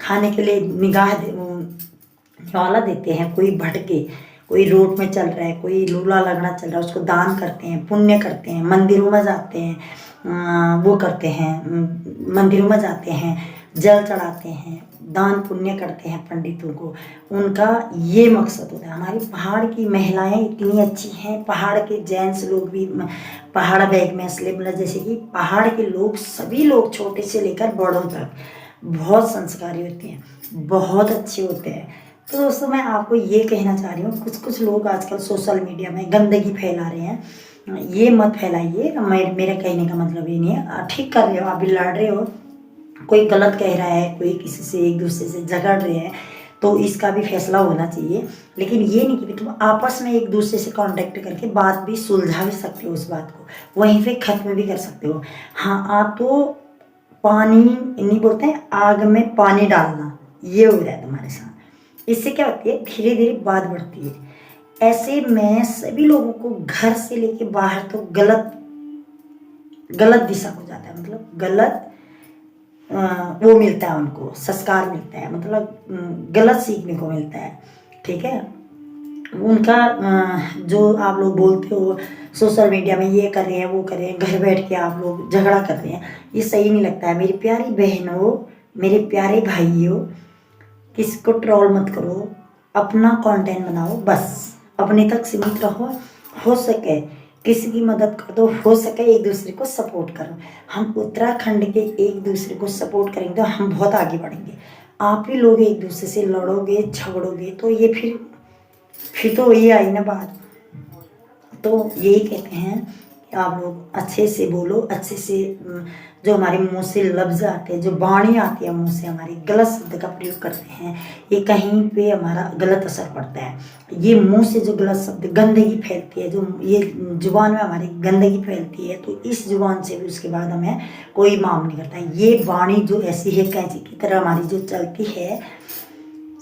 खाने के लिए न्योला देते हैं, कोई भटके, कोई रोड में चल रहा है, कोई लूला लगना चल रहा है, उसको दान करते हैं, पुण्य करते हैं, मंदिरों में जाते हैं, वो करते हैं, मंदिरों में जाते हैं, जल चढ़ाते हैं, दान पुण्य करते हैं पंडितों को। उनका ये मकसद होता है। हमारी पहाड़ की महिलाएं इतनी अच्छी हैं, पहाड़ के जेंट्स लोग भी पहाड़ बैग में असले, मतलब जैसे कि पहाड़ के लोग, सभी लोग छोटे से लेकर बड़ों तक बहुत संस्कारी होते हैं, बहुत अच्छे होते हैं। तो दोस्तों मैं आपको ये कहना चाह रही हूँ, कुछ लोग आजकल सोशल मीडिया में गंदगी फैला रहे हैं, ये मत फैलाइए। मेरा कहने का मतलब ये नहीं है, ठीक कर रहे हो, आप भी लड़ रहे हो, कोई गलत कह रहा है, कोई किसी से एक दूसरे से झगड़ रहे हैं, तो इसका भी फैसला होना चाहिए। लेकिन ये नहीं कि तुम आपस में एक दूसरे से कांटेक्ट करके बात भी सुलझा भी सकते हो, उस बात को वहीं पे ख़त्म भी कर सकते हो। हाँ, आप तो पानी नहीं बोलते हैं, आग में पानी डालना, ये हो रहा है तुम्हारे साथ। इससे क्या होती है, धीरे धीरे बात बढ़ती है। ऐसे में सभी लोगों को घर से लेके बाहर तो गलत दिशा हो जाता है, मतलब गलत वो मिलता है, उनको संस्कार मिलता है, मतलब गलत सीखने को मिलता है। ठीक है, उनका जो आप लोग बोलते हो सोशल मीडिया में ये कर रहे हैं, वो कर रहे हैं, घर बैठ के आप लोग झगड़ा कर रहे हैं, ये सही नहीं लगता है। मेरी प्यारी बहनों, मेरे प्यारे भाइयों, किसको ट्रोल मत करो, अपना कंटेंट बनाओ, बस अपने तक सीमित रहो। हो सके किसी की मदद कर दो, हो सके एक दूसरे को सपोर्ट करो। हम उत्तराखंड के एक दूसरे को सपोर्ट करेंगे तो हम बहुत आगे बढ़ेंगे। आप ही लोग एक दूसरे से लड़ोगे, झगड़ोगे, तो ये फिर तो वही आई ना बात। तो यही कहते हैं कि आप लोग अच्छे से बोलो, अच्छे से जो हमारे मुंह से लफ्ज़ आते हैं, जो वाणी आती है मुंह से, हमारे गलत शब्द का प्रयोग करते हैं, ये कहीं पे हमारा गलत असर पड़ता है। ये मुंह से जो गलत शब्द, गंदगी फैलती है, जो ये जुबान में हमारी गंदगी फैलती है, तो इस जुबान से भी उसके बाद हमें कोई माम नहीं करता है। ये वाणी जो ऐसी है, कैंची की तरह हमारी जो चलती है,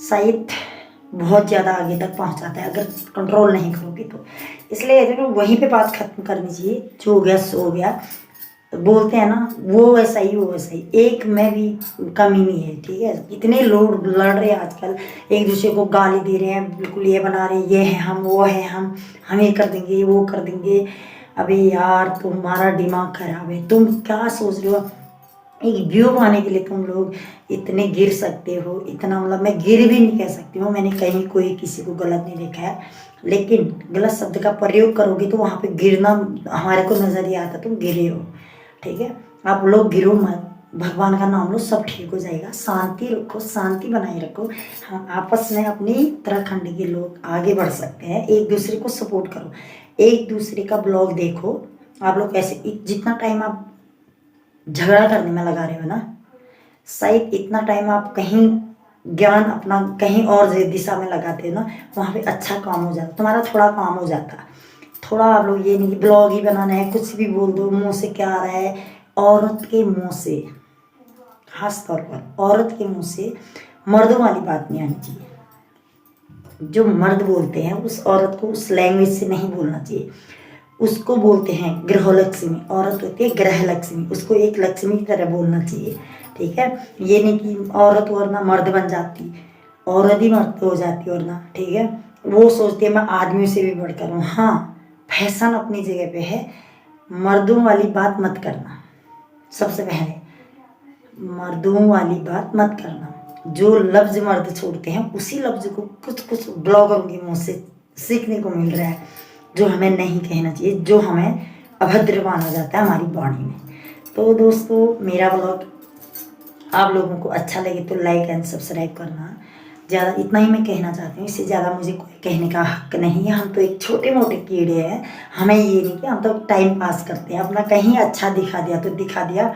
शायद बहुत ज़्यादा आगे तक पहुंच जाता है अगर कंट्रोल नहीं करोगे तो। इसलिए तो वहीं पे बात खत्म करनी चाहिए, जो हो गया सो हो गया। बोलते हैं ना, वो वैसा ही, वो वैसा ही, एक में भी कमी नहीं है। ठीक है, इतने लोग लड़ रहे हैं आजकल, एक दूसरे को गाली दे रहे हैं, बिल्कुल ये बना रहे हैं, ये है हम, वो है हम ये कर देंगे, वो कर देंगे। अबे यार, तुम्हारा दिमाग खराब है, तुम क्या सोच रहे हो? एक व्यू पाने के लिए तुम लोग इतने गिर सकते हो, इतना, मतलब मैं गिर भी नहीं कह सकती हूँ, मैंने कहीं कोई किसी को गलत नहीं देखा है, लेकिन गलत शब्द का प्रयोग करोगे तो वहाँ पे गिरना हमारे को नज़र ही आता, तुम गिरे हो। ठीक है, आप लोग गिरो मत, भगवान का नाम लो, सब ठीक हो जाएगा। शांति रखो, शांति बनाए रखो। हाँ, आपस में अपनी उत्तराखंड के लोग आगे बढ़ सकते हैं, एक दूसरे को सपोर्ट करो, एक दूसरे का ब्लॉग देखो। आप लोग ऐसे जितना टाइम आप झगड़ा करने में लगा रहे हो ना, शायद इतना टाइम आप कहीं ज्ञान अपना कहीं और दिशा में लगाते हो ना, वहाँ पे अच्छा काम हो जाता, तुम्हारा थोड़ा काम हो जाता। थोड़ा आप लोग ये नहीं कि ब्लॉग ही बनाना है, कुछ भी बोल दो, मुंह से क्या आ रहा है। औरत के मुंह से, खास तौर पर औरत के मुंह से मर्दों वाली बात नहीं आनी चाहिए। जो मर्द बोलते हैं उस औरत को उस लैंग्वेज से नहीं बोलना चाहिए। उसको बोलते हैं गृहलक्ष्मी, औरत होती है ग्रह लक्ष्मी, उसको एक लक्ष्मी की तरह बोलना चाहिए। ठीक है, ये नहीं कि औरत वरना मर्द बन जाती, औरत ही मर्द हो जाती वरना। ठीक है, वो सोचती है मैं आदमियों से भी बढ़कर हूँ। हाँ, फैशन अपनी जगह पे है, मर्दों वाली बात मत करना। सबसे पहले मर्दों वाली बात मत करना। जो लफ्ज़ मर्द छोड़ते हैं उसी लफ्ज़ को कुछ ब्लॉगरों के मुँह से सीखने को मिल रहा है, जो हमें नहीं कहना चाहिए, जो हमें अभद्र माना जाता है हमारी वाणी में। तो दोस्तों, मेरा ब्लॉग आप लोगों को अच्छा लगे तो लाइक एंड सब्सक्राइब करना। ज़्यादा इतना ही मैं कहना चाहती हूँ, इससे ज़्यादा मुझे कोई कहने का हक नहीं है। हम तो एक छोटे मोटे कीड़े हैं, हमें ये नहीं कि हम तो टाइम पास करते हैं अपना, कहीं अच्छा दिखा दिया तो दिखा दिया,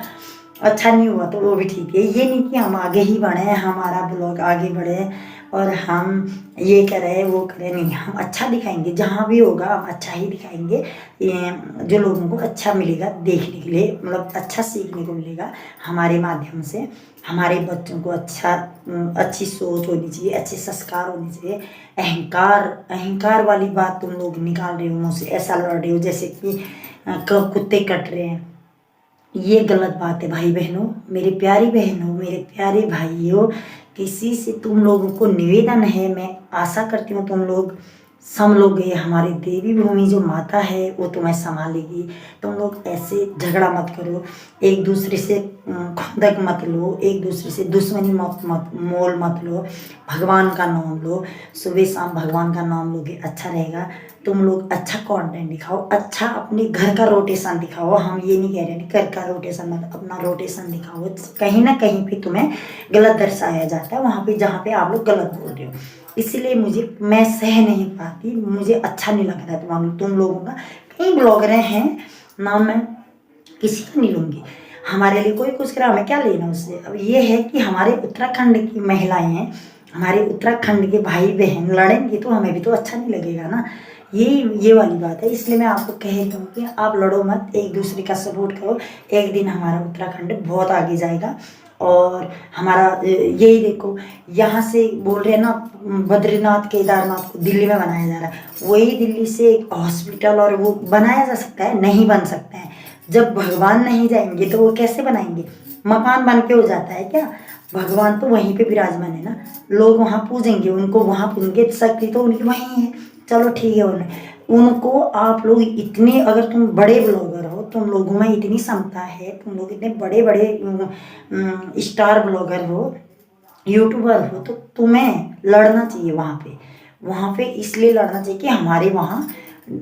अच्छा नहीं हुआ तो वो भी ठीक है। ये नहीं कि हम आगे ही बढ़े, हमारा ब्लॉग आगे बढ़े और हम ये करें वो करें, नहीं, हम अच्छा दिखाएंगे, जहाँ भी होगा हम अच्छा ही दिखाएंगे। जो लोगों को अच्छा मिलेगा देखने के लिए, मतलब अच्छा सीखने को मिलेगा हमारे माध्यम से। हमारे बच्चों को अच्छी सोच होनी चाहिए, अच्छे संस्कार होने चाहिए। अहंकार वाली बात तुम लोग निकाल रहे हो मुँह से, ऐसा लड़ रहे हो जैसे कि कुत्ते कट रहे हैं, ये गलत बात है। भाई बहनों, मेरे प्यारी बहनों, मेरे प्यारे भाइयों, किसी से तुम लोगों को निवेदन है, मैं आशा करती हूँ तुम लोग सब लोग, ये हमारी देवी भूमि जो माता है वो तुम्हें संभालेगी। तुम लोग ऐसे झगड़ा मत करो, एक दूसरे से खुंदक मत लो, एक दूसरे से दुश्मनी मत मोल मत लो, भगवान का नाम लो, सुबह शाम भगवान का नाम लोगे अच्छा रहेगा। तुम लोग अच्छा कंटेंट दिखाओ, अच्छा अपने घर का रोटेशन दिखाओ। हम ये नहीं कह रहे हैं घर का रोटेशन मत, अपना रोटेशन दिखाओ। कहीं ना कहीं पे तुम्हें गलत दर्शाया जाता है वहाँ पे जहाँ पे आप लोग गलत बोल रहे हो। इसीलिए मैं सह नहीं पाती, मुझे अच्छा नहीं लगता है तुम लोगों का। कई ब्लॉगर हैं, नाम मैं किसी का नहीं लूँगी, हमारे लिए कोई कुछ करा, हमें क्या लेना उससे। अब ये है कि हमारे उत्तराखंड की महिलाएं हैं, हमारे उत्तराखंड के भाई बहन लड़ेंगे तो हमें भी तो अच्छा नहीं लगेगा ना। ये वाली बात है। इसलिए मैं आपको कह रही हूँ कि आप लड़ो मत, एक दूसरे का सपोर्ट करो। एक दिन हमारा उत्तराखंड बहुत आगे जाएगा। और हमारा यही देखो, यहाँ से बोल रहे हैं ना बद्रीनाथ केदारनाथ को दिल्ली में बनाया जा रहा है, वही दिल्ली से एक हॉस्पिटल और वो बनाया जा सकता है? नहीं बन सकता है। जब भगवान नहीं जाएंगे तो वो कैसे बनाएंगे? मकान बन के हो जाता है क्या? भगवान तो वहीं पे विराजमान है ना, लोग वहाँ पूजेंगे उनको, वहाँ पूजेंगे, शक्ति तो उनकी वहीं है। चलो ठीक है, उनको आप लोग इतने, अगर तुम बड़े ब्लॉगर हो, तुम लोगों में इतनी क्षमता है, तुम लोग इतने बड़े बड़े स्टार ब्लॉगर हो, यूट्यूबर हो, तो तुम्हें लड़ना चाहिए वहाँ पे इसलिए लड़ना चाहिए कि हमारे वहाँ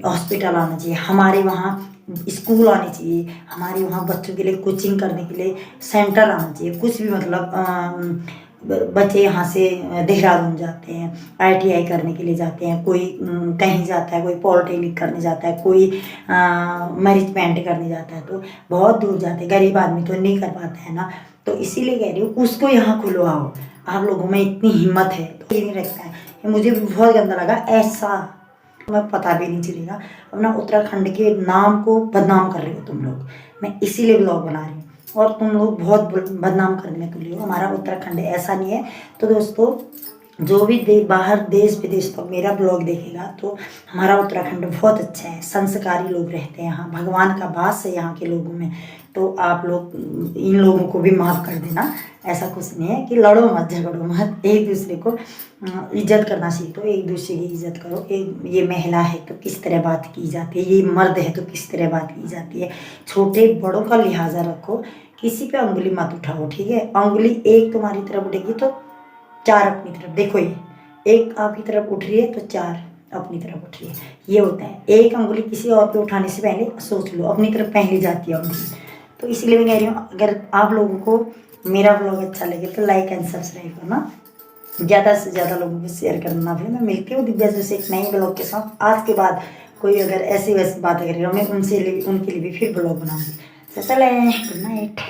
हॉस्पिटल आना चाहिए, हमारे वहाँ स्कूल आने चाहिए, हमारे वहाँ बच्चों के लिए कोचिंग करने के लिए सेंटर आना चाहिए। कुछ भी मतलब बच्चे यहाँ से देहरादून जाते हैं, ITI करने के लिए जाते हैं, कोई कहीं जाता है, कोई पॉलिटेक्निक करने जाता है, कोई मैनेजमेंट करने जाता है, तो बहुत दूर जाते हैं। गरीब आदमी तो नहीं कर पाता है ना। तो इसीलिए कह रही हूँ उसको यहाँ खुलवाओ। आप लोगों में इतनी हिम्मत है तो ये नहीं रखता है। मुझे भी बहुत गंदा लगा ऐसा, तुम्हें पता भी नहीं चलेगा। अपना उत्तराखंड के नाम को बदनाम कर रहे हो तुम लोग, मैं इसीलिए ब्लॉग बना रही हूँ। और तुम लोग बहुत बदनाम करने के लिए हो, हमारा उत्तराखंड ऐसा नहीं है। तो दोस्तों, जो भी बाहर देश विदेश तक मेरा ब्लॉग देखेगा तो हमारा उत्तराखंड बहुत अच्छा है, संस्कारी लोग रहते हैं यहाँ, भगवान का वास है यहाँ के लोगों में। तो आप लोग इन लोगों को भी माफ़ कर देना। ऐसा कुछ नहीं है कि लड़ो मत, झगड़ो मत, एक दूसरे को इज्जत करना सीखो, एक दूसरे की इज्जत करो। ये महिला है तो किस तरह बात की जाती है, ये मर्द है तो किस तरह बात की जाती है। छोटे बड़ों का लिहाजा रखो, किसी पे उंगली मत उठाओ, ठीक है? उंगली एक तुम्हारी तरफ उठेगी तो 4 अपनी तरफ। देखो, ये एक आपकी तरफ उठ रही है तो 4 अपनी तरफ उठ रही है, ये होता है। एक उंगली किसी और पे उठाने से पहले सोच लो, अपनी तरफ पहले जाती है उंगली। तो इसलिए मैं कह रही हूँ, अगर आप लोगों को मेरा ब्लॉग अच्छा लगे तो लाइक एंड सब्सक्राइब करना, ज़्यादा से ज़्यादा लोगों को शेयर करना। फिर मैं मिलती हूँ दिव्या से एक नए ब्लॉग के साथ। आज के बाद कोई अगर ऐसी वैसी बातें करेगा, मैं उनके लिए भी फिर ब्लॉग बनाऊँगी। तो चले, गुड नाइट।